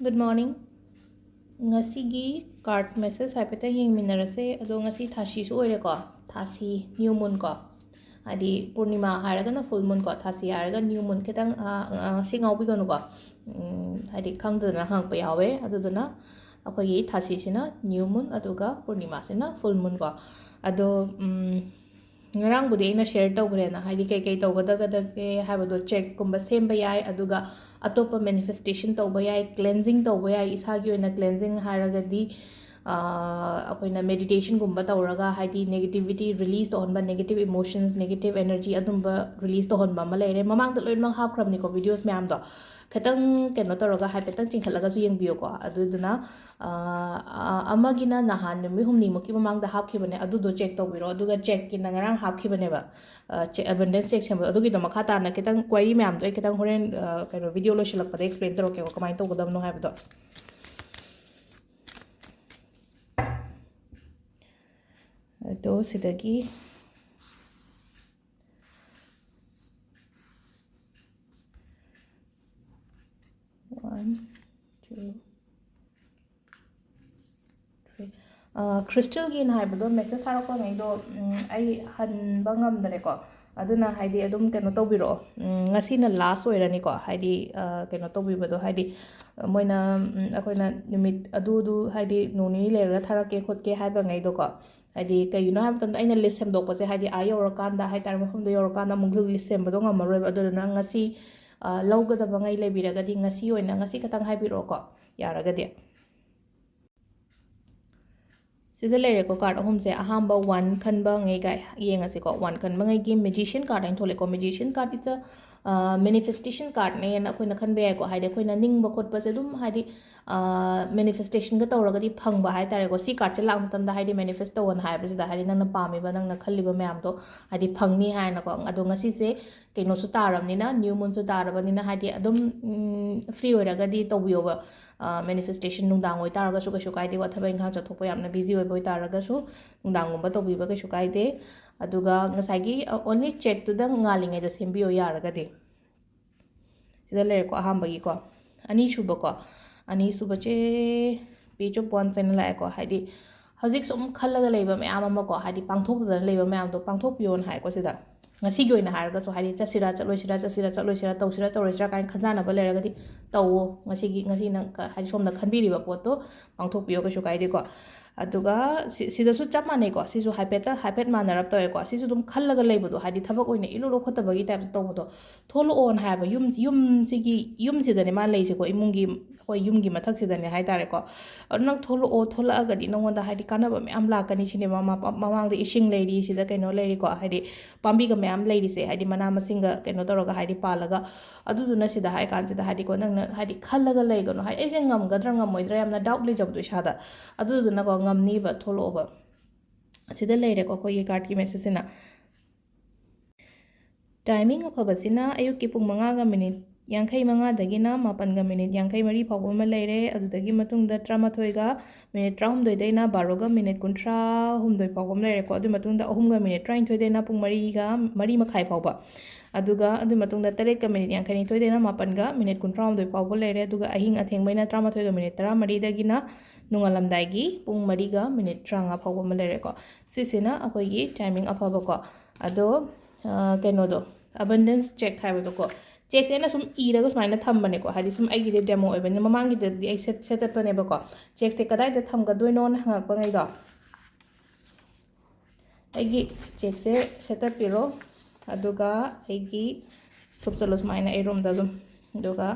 Good morning. Ngasigi card message haipeta yengminarase ado ngasi thashi su oire ko thasi new moon ko adi purnima haraga na full moon ko thasi haraga new moon ketang singau bi gonu ko adi khangdana hang pa yawe aduduna akogi thasi sina new moon aduga purnima sina full moon ko ado ngarang budi aina share tawgrena haidi kai kai tawgadagadaga haibado check kumba semba yai aduga atopa manifestation tawba yai cleansing tawba yai isagi oina cleansing haragadi akoina meditation gumba tawraga haidi negativity release tawhonba negative emotions negative energy adumba release tawhonba ma leire mamang da loin mang hapkramni ko videos mayam do khetang keno tawraga haipetang chingkhalaga su yengbiyo ko aduduna amagina nahan numi humni muki mamang da hapkhibane adudo check tawbiro aduga check ki nangarang hapkhibane ba abundance check samba adugi do makha ta na ketang query mayam do ketang horen keno video lo shilak pada explain taro ke ko kamai tawgadam no haibdo ado sidagi 1 2 3 crystal gi na haibdo message harako ngai do ai han bangam dare ko aduna haidi adum keno tawbiro ngasi na last oirani ko haidi keno tawbibado haidi moina akoina nimit adu haidi noni lerga tharake khotke haiba ngai do ko haidi kayino habtan aina list semdok pase haidi ayorokanda haitar mafum do yorokanda munglu list sembado ngamaroi aduna ngasi lawgadaba ngai lebiragadi ngasi oina ngasi katang haibiro ko yaragadi sida lere ko card ahum se ahamba 1 khanba ngai ga yenga se ko 1 khanba ngai gi magician card ain thole ko magician card is a manifestation card ne na koina khanbe ko haide koina ningba khotpa se dum haidi manifestation ga tawraga di phangba hai tare ko si card se lag matam da haidi manifest tawon hai ba da haidi nang na pami ba nang na khalliba mayam to haidi phangni hai na ko ado ngasi se keino su taram ni na new moon su taraba ni na haidi adum free oraga di tawbiyo ba manifestation nungdang oi taraga su kaisu kaide wa thabai khang chathokpa yamna busy oi boy taraga su nungdang gumba tawbiba kaisu kaide aduga ngasagi only check to the ngalingai da sembiyo yaraga de sida lere ko ahamba gi ko ani shuba ko ani suba che page of 1 sen la ko haidi hojik sum khallaga leiba mayam ama ko haidi pangthok da leiba mayam do pangthok pion hai ko sida ngasi gi oina harga so haidi chasira chaloisira tawsira tawrisira kain khanjana ba leraga di tawo ngasi nang haidi somna khanbiri ba poto pangthok piyo kaisu kaide ko aduga sida su chap mane ko sisu hypet manarap to ko sisu dum khallaga leibodo hadi thabak oina ilulo khotabagi type to bodo tholo on haba yum sidane man leise ko imungi hoi yumgi mathak sidane hai tare ko nang thola agadi nongonda hadi kanaba me am la kani sine mamang de ishing leiri sida kaino leiri ko hadi pambi ga me am leiri se hadi mana masinga kaino toroga hadi palaga aduduna sida hai kan sida hadi ko nang hadi khallaga leigono hai ejeng ngam gadra ngamoidra yamna doubt le jabdu shada aduduna ko ngamni ba tholo ba sida leire ko ye card ki message na timing afaba sina ayuk ki pung manga ga minute yankai manga dagina mapan ga minute yankai mari phaw ma leire adudagi matung da 13 ga minute 3 daina 12 ga minute 13 phaw ma leire ko adu matung da 3 ga minute 32 daina pung mari ga mari makhai phaw ba aduga adu matung da 3 ga minute yankai ni daina mapan ga minute 13 phaw ba leire aduga ahing atheng baina 13 ga minute 13 dagina nungalamdagi pung mari ga minute 30 phaw ma leire ko sisina akoi gi timing afaba ko ado keno do abundance check haibado ko check se na sum iraga sumaina thambane ko hadi sum ai gi demo oibane mamangi de ai set up ne ba ko check se kadai de thamga doino na hangak pa ngai do ai gi check se set up piro aduga ai gi thupchalo sumaina ai rom da dum aduga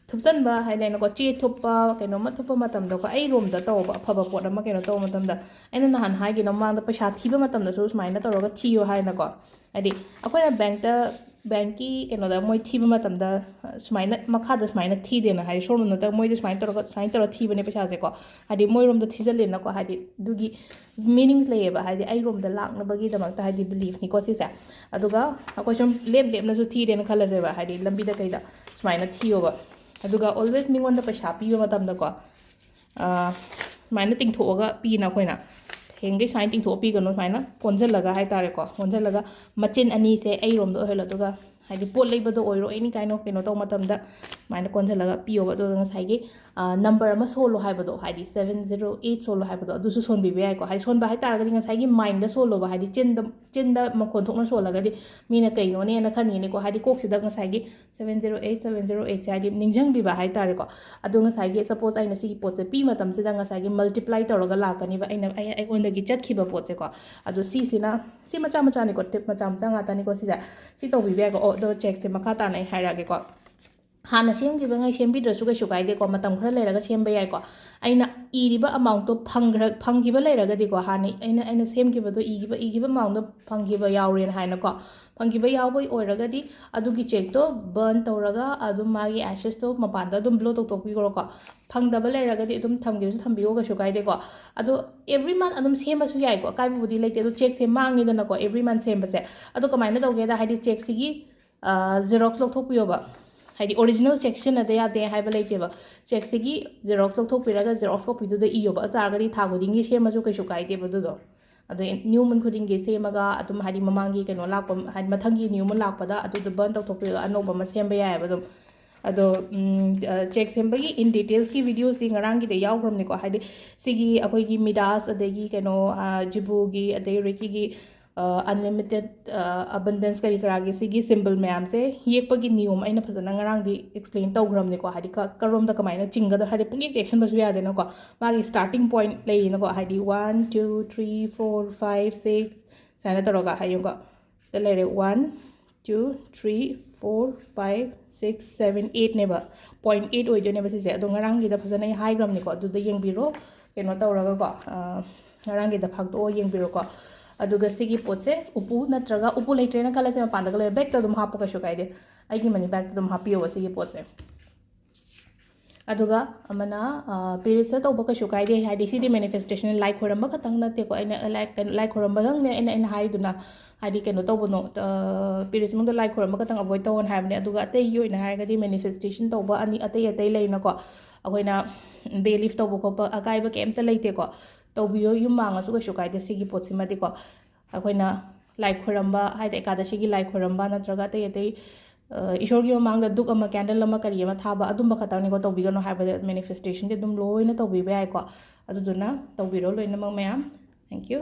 thupchan ba hailena ko chi thuppa kaino ma thuppa matam da ko ai rom da taw ba phaba pot ama kaino taw matam da aina nahan hai gi no mang da paisa thiba matam da su sumaina toroga thiyo haina ko adi akoina bank ki kaino da moi thiba matam da sumaina makha da sumaina thi de na hai sono na ta moi da sumaina toroga thiba ne paisa se ko adi moi rom da thijale na ko hadi dugi meanings lay ba hadi ai rom da lak na bagi da mak ta hadi belief ni ko si sa aduga akoi sum lem na su thi de na khala je ba hadi lambi da kai da sumaina thiyo ba aduga always mingon da paisa piyo matam da ko sumaina tingthoga pi na koina hengai sain ting tho pi gano sumaina konjalaga hai tare ko konjalaga machin ani se ai rom do hela duga ꯍꯥꯏꯗꯤ ꯄꯣꯠ ꯂꯩꯕꯗ ꯑꯣꯏꯔꯣ ꯑꯦꯅꯤ kind of ꯀꯩꯅꯣ ꯇꯧꯕ ꯃꯇꯝꯗ ꯁꯨꯃꯥꯏꯅ ꯀꯣꯟꯁꯤꯜꯂꯒ ꯄꯤꯌꯣꯕ ꯑꯗꯨꯒ ꯉꯁꯥꯏꯒꯤ ꯅꯝꯕꯔ ꯑꯃ ꯁꯣꯜꯂꯣ ꯍꯥꯏꯕꯗꯣ ꯍꯥꯏꯗꯤ 708 ꯁꯣꯜꯂꯣ ꯍꯥꯏꯕꯗꯣ ꯑꯗꯨꯁꯨ ꯁꯣꯟꯕꯤꯕ ꯌꯥꯏꯀꯣ ꯍꯥꯏꯗꯤ ꯁꯣꯟꯕ ꯍꯥꯏꯇꯥꯔꯒꯗꯤ ꯉꯁꯥꯏꯒꯤ ꯃꯥꯏꯟꯗ ꯁꯣꯜꯂꯣꯕ ꯍꯥꯏꯗꯤ ꯆꯤꯟꯗ ꯃꯈꯣꯟ ꯊꯣꯛꯅ ꯁꯣꯜꯂꯒꯗꯤ ꯃꯤꯅ ꯀꯩꯅꯣꯅꯦꯅ ꯈꯟꯒꯅꯤꯀꯣ ꯍꯥꯏꯗꯤ ꯀꯣꯛꯁꯤꯗ ꯉꯁꯥꯏꯒꯤ 708 ꯍꯥꯏꯗꯤ ꯅꯤꯡꯁꯤꯡꯕꯤꯕ ꯍꯥꯏꯇꯥꯔꯦꯀꯣ ꯑꯗꯣ ꯉꯁꯥꯏꯒꯤ ꯁꯄꯣꯁ ꯑꯩꯅ ꯁꯤꯒꯤ ꯄꯣꯠꯁꯦ ꯄꯤ ꯃꯇꯝꯁꯤꯗ ꯉꯁꯥꯏꯒꯤ ꯃꯜꯇꯤꯄ꯭ꯂꯥꯏ ꯇꯧꯔꯒ ꯂꯥꯛꯀꯅꯤꯕ ꯑꯩꯉꯣꯟꯗꯒꯤ ꯆꯠꯈꯤꯕ ꯄꯣꯠꯁꯦꯀꯣ ꯑꯗꯣ ꯁꯤꯁꯤꯅ ꯁꯤ ꯃꯆꯥ ꯃꯆꯥꯅꯤꯀꯣ ꯇꯤꯞ ꯃꯆꯥ ꯃꯆꯥ ꯉꯥꯛꯇꯅꯤꯀꯣ ꯁꯤꯁꯦ ꯁꯤ ꯇꯧꯕꯤꯕ ꯌꯥꯏꯀꯣ ꯑꯗꯣ ꯆꯦꯛꯁꯦ ꯃꯈꯥ ꯇꯥꯅ ꯑꯩ ꯍꯥꯏꯔꯛꯑꯒꯦꯀꯣ ꯍꯥꯟꯅ ꯁꯦꯝꯈꯤꯕꯉꯩ ꯁꯦꯝꯕꯤꯗ꯭ꯔꯁꯨ ꯀꯩꯁꯨ ꯀꯥꯏꯗꯦꯀꯣ ꯃꯇꯝ ꯈꯔ ꯂꯩꯔꯒ ꯁꯦꯝꯕ ꯌꯥꯏꯀꯣ ꯑꯩꯅ ꯏꯔꯤꯕ ꯑꯃꯥꯎꯟꯇꯣ ꯐꯪꯈꯤꯕ ꯂꯩꯔꯒꯗꯤꯀꯣ ꯍꯥꯟꯅ ꯑꯩꯅ ꯁꯦꯝꯈꯤꯕꯗꯣ ꯏꯈꯤꯕ ꯑꯃꯥꯎꯟꯗꯣ ꯐꯪꯈꯤꯕ ꯌꯥꯎꯔꯦꯅ ꯍꯥꯏꯅꯀꯣ ꯐꯪꯈꯤꯕ ꯌꯥꯎꯕ ꯑꯣꯏꯔꯒꯗꯤ ꯑꯗꯨꯒꯤ ꯆꯦꯛꯇꯣ ꯕꯔꯟ ꯇꯧꯔꯒ ꯑꯗꯨꯝ ꯃꯥꯒꯤ ꯑꯦꯁꯦꯁꯇꯣ ꯃꯄꯥꯟꯗ ꯑꯗꯨꯝ ꯕ꯭ꯂꯣ ꯇꯧꯊꯣꯛꯄꯤꯈ꯭ꯔꯣꯀꯣ ꯐꯪꯗꯕ ꯂꯩꯔꯒꯗꯤ ꯑꯗꯨꯝ ꯊꯝꯒꯦꯁꯨ ꯊꯝꯕꯤꯌꯣ ꯀꯩꯁꯨ ꯀꯥꯏꯗꯦꯀꯣ ꯑꯗꯣ ꯑꯦꯕ꯭ꯔꯤ ꯃꯟ ꯑꯗꯨꯝ ꯁꯦꯝꯕꯁꯨ ꯌꯥꯏꯀꯣ ꯑꯀꯥꯏꯕꯕꯨꯗꯤ ꯂꯩꯇꯦ ꯑꯗꯣ ꯆꯦꯛꯁꯦ ꯃꯥꯡꯉꯤꯗꯅꯀꯣ ꯑꯦꯕ꯭ꯔꯤ ꯃꯟ ꯁꯦꯝꯕꯁꯦ ꯑꯗꯣ ꯀꯃꯥꯏꯅ ꯇꯧꯒꯦꯗ ꯍꯥꯏꯗꯤ ꯆꯦꯛꯁꯤꯒꯤ ꯖꯦꯔꯣꯛꯁ ꯂꯧꯊꯣꯛꯄꯤꯌꯣꯕ ꯍꯥꯏꯗꯤ ꯑꯣꯔꯤꯖꯤꯅꯦꯜ ꯆꯦꯛ ꯁꯤꯖꯤꯟꯅꯗ ꯌꯥꯗꯦ ꯍꯥꯏꯕ ꯂꯩꯇꯦꯕ ꯆꯦꯛꯁꯤꯒꯤ ꯖꯦꯔꯣꯛꯁ ꯂꯧꯊꯣꯛꯄꯤꯔꯒ ꯖꯦꯔꯣꯛꯁ ꯀꯣꯄꯤꯗꯨꯗ ꯏꯌꯣꯕ ꯑꯗꯨ ꯇꯥꯔꯒꯗꯤ ꯊꯥ ꯈꯨꯗꯤꯡꯒꯤ ꯁꯦꯝꯃꯁꯨ ꯀꯩꯁꯨ ꯀꯥꯏꯗꯦꯕ ꯑꯗꯨꯗꯣ ꯑꯗꯣ ꯅ꯭ꯌꯨ ꯃꯟ ꯈꯨꯗꯤꯡꯒꯤ ꯁꯦꯝꯃꯒ ꯑꯗꯨꯝ ꯍꯥꯏꯗꯤ ꯃꯃꯥꯡꯒꯤ ꯀꯩꯅꯣ ꯂꯥꯛꯄ ꯍꯥꯏꯗꯤ ꯃꯊꯪꯒꯤ ꯅ꯭ꯌꯨ ꯃꯟ ꯂꯥꯛꯄꯗ ꯑꯗꯨꯗꯣ ꯕꯔꯟ ꯇꯧꯊꯣꯛꯄꯤꯔꯒ ꯑꯅꯧꯕ ꯑꯃ ꯁꯦꯝꯕ ꯌꯥꯏꯑꯕ ꯑꯗꯨꯝ ꯑꯗꯣ ꯆꯦꯛ ꯁꯦꯝꯕꯒꯤ ꯏꯟ ꯗꯤꯇꯦꯜꯁꯀꯤ ꯚꯤꯗꯤꯑꯣꯁꯇꯤ ꯉꯔꯥꯡꯒꯤꯗ ꯌꯥꯎꯈ꯭ꯔꯕꯅꯤꯀꯣ ꯍꯥꯏꯗꯤ ꯁꯤꯒꯤ ꯑꯩꯈꯣꯏꯒꯤ ꯃꯤꯗꯥꯁ ꯑꯗꯒꯤ ꯀꯩꯅꯣ ꯖꯤꯕꯨꯒꯤ ꯑꯗꯩ ꯔꯤꯀꯤꯒꯤ ꯑꯟꯂꯤꯃꯤꯇꯦꯠ ꯑꯕꯟꯗꯦꯟꯁ ꯀꯔꯤ ꯀꯔꯥꯒꯤ ꯁꯤꯒꯤ ꯁꯤꯝꯕꯜ ꯃꯌꯥꯝꯁꯦ ꯌꯦꯛꯄꯒꯤ ꯅꯤꯌꯣꯝ ꯑꯩꯅ ꯐꯖꯅ ꯉꯔꯥꯡꯗꯤ ꯑꯦꯛꯁꯄ꯭ꯂꯦꯟ ꯇꯧꯈ꯭ꯔꯕꯅꯤꯀꯣ ꯍꯥꯏꯗꯤ ꯀꯔꯣꯝꯗ ꯀꯃꯥꯏꯅ ꯆꯤꯡꯒꯗ ꯍꯥꯏꯗꯤ ꯄꯨꯡꯌꯦꯛꯇ ꯌꯦꯛꯁꯟꯕꯁꯨ ꯌꯥꯗꯦꯅꯀꯣ ꯃꯥꯒꯤ ꯁ꯭ꯇꯥꯔꯇꯤꯡ ꯄꯣꯏꯟꯠ ꯂꯩꯔꯤꯅꯀꯣ ꯍꯥꯏꯗꯤ 1 2 3 4 5 6 ꯁꯨꯃꯥꯏꯅ ꯇꯧꯔꯒ ꯍꯥꯏꯌꯨꯀꯣ ꯁꯤꯗ ꯂꯩꯔꯦ 1 2 3 4 5 6 7 8ꯅꯦꯕ ꯄꯣꯏꯟꯠ 8 ꯑꯣꯏꯗꯣꯏꯅꯦꯕ ꯁꯤꯁꯦ ꯑꯗꯣ ꯉꯔꯥꯡꯒꯤꯗ ꯐꯖꯅ ꯑꯩ ꯍꯥꯏꯈ꯭ꯔꯕꯅꯤꯀꯣ ꯑꯗꯨꯗ ꯌꯦꯡꯕꯤꯔꯣ ꯀꯩꯅꯣ ꯇꯧꯔꯒꯀꯣ ꯉꯔꯥꯡꯒꯤꯗ ꯐꯥꯛꯇꯣꯛꯑ ꯌꯦꯡꯕꯤꯔꯣꯀꯣ ꯑꯗꯨꯒ ꯁꯤꯒꯤ ꯄꯣꯠꯁꯦ ꯎꯄꯨ ꯅꯠꯇ꯭ꯔꯒ ꯎꯄꯨ ꯂꯩꯇ꯭ꯔꯦꯅ ꯈꯜꯂꯁꯦ ꯃꯄꯥꯟꯗꯒ ꯂꯩꯕ ꯕꯦꯛꯇ ꯑꯗꯨꯝ ꯍꯥꯞꯄꯣ ꯀꯩꯁꯨ ꯀꯥꯏꯗꯦ ꯑꯩꯒꯤ ꯃꯅꯤ ꯕꯦꯛꯇ ꯑꯗꯨꯝ ꯍꯥꯞꯄꯤꯌꯣꯕ ꯁꯤꯒꯤ ꯄꯣꯠꯁꯦ ꯑꯗꯨꯒ ꯑꯃꯅ ꯄꯤꯔꯤꯌꯠꯁꯇ ꯇꯧꯕ ꯀꯩꯁꯨ ꯀꯥꯏꯗꯦ ꯍꯥꯏꯗꯤ ꯁꯤꯗꯤ ꯃꯦꯅꯤꯐꯦꯁꯇꯦꯁꯟ ꯂꯥꯏ ꯈꯣꯏꯔꯝꯕ ꯈꯛꯇꯪ ꯅꯠꯇꯦꯀꯣ ꯑꯩꯅ ꯂꯥꯏ ꯈꯣꯏꯔꯝꯕꯗꯪꯅꯦ ꯑꯩꯅ ꯍꯥꯏꯔꯤꯗꯨꯅ ꯍꯥꯏꯗꯤ ꯀꯩꯅꯣ ꯇꯧꯕꯅꯣ ꯄꯤꯔꯤꯌꯠꯁ ꯃꯅꯨꯡꯗ ꯂꯥꯏ ꯈꯣꯏꯔꯝꯕ ꯈꯛꯇꯪ ꯑꯦꯚꯣꯏꯗ ꯇꯧꯋꯣꯅ ꯍꯥꯏꯕꯅꯦ ꯑꯗꯨꯒ ꯑꯇꯩꯒꯤ ꯑꯣꯏꯅ ꯍꯥꯏꯔꯒꯗꯤ ꯃꯦꯅꯤꯐꯦꯁꯇꯦꯁꯟ ꯇꯧꯕ ꯑꯇꯩ ꯂꯩꯅꯀꯣ ꯑꯩꯈꯣꯏꯅ ꯕꯦꯂꯤꯐ ꯇꯧꯕ ꯈꯣꯠꯄ ꯑꯀꯥꯏꯕ ꯀꯩꯝꯇ ꯂꯩꯇꯦꯀꯣ ꯇꯧꯕꯤꯌꯣ ꯌꯨꯝ ꯃꯥꯡꯉꯁꯨ ꯀꯩꯁꯨ ꯀꯥꯏꯗꯦ ꯁꯤꯒꯤ ꯄꯣꯠꯁꯤꯃꯗꯤꯀꯣ ꯑꯩꯈꯣꯏꯅ ꯂꯥꯏ ꯈꯣꯏꯔꯝꯕ ꯍꯥꯏꯗꯤ ꯑꯦꯀꯥꯗꯁꯤꯒꯤ ꯂꯥꯏ ꯈꯣꯏꯔꯝꯕ ꯅꯠꯇ꯭ꯔꯒ ꯑꯇꯩ ꯏꯁꯣꯔꯒꯤ ꯃꯃꯥꯡꯗ ꯗꯨꯛ ꯑꯃ ꯀꯦꯟꯗꯜ ꯑꯃ ꯀꯔꯤ ꯑꯃ ꯊꯥꯕ ꯑꯗꯨꯝꯕ ꯈꯛꯇꯪꯅꯤꯀꯣ ꯇꯧꯕꯤꯒꯅꯣ ꯍꯥꯏꯕꯗ ꯃꯦꯅꯤꯐꯦꯁꯇꯦꯁꯟꯗꯤ ꯑꯗꯨꯝ ꯂꯣꯏꯅ ꯇꯧꯕꯤꯕ ꯌꯥꯏꯀꯣ ꯑꯗꯨꯗꯨꯅ ꯇꯧꯕꯤꯔꯣ ꯂꯣꯏꯅꯃꯛ ꯃꯌꯥꯝ ꯊꯦꯡꯛ ꯌꯨ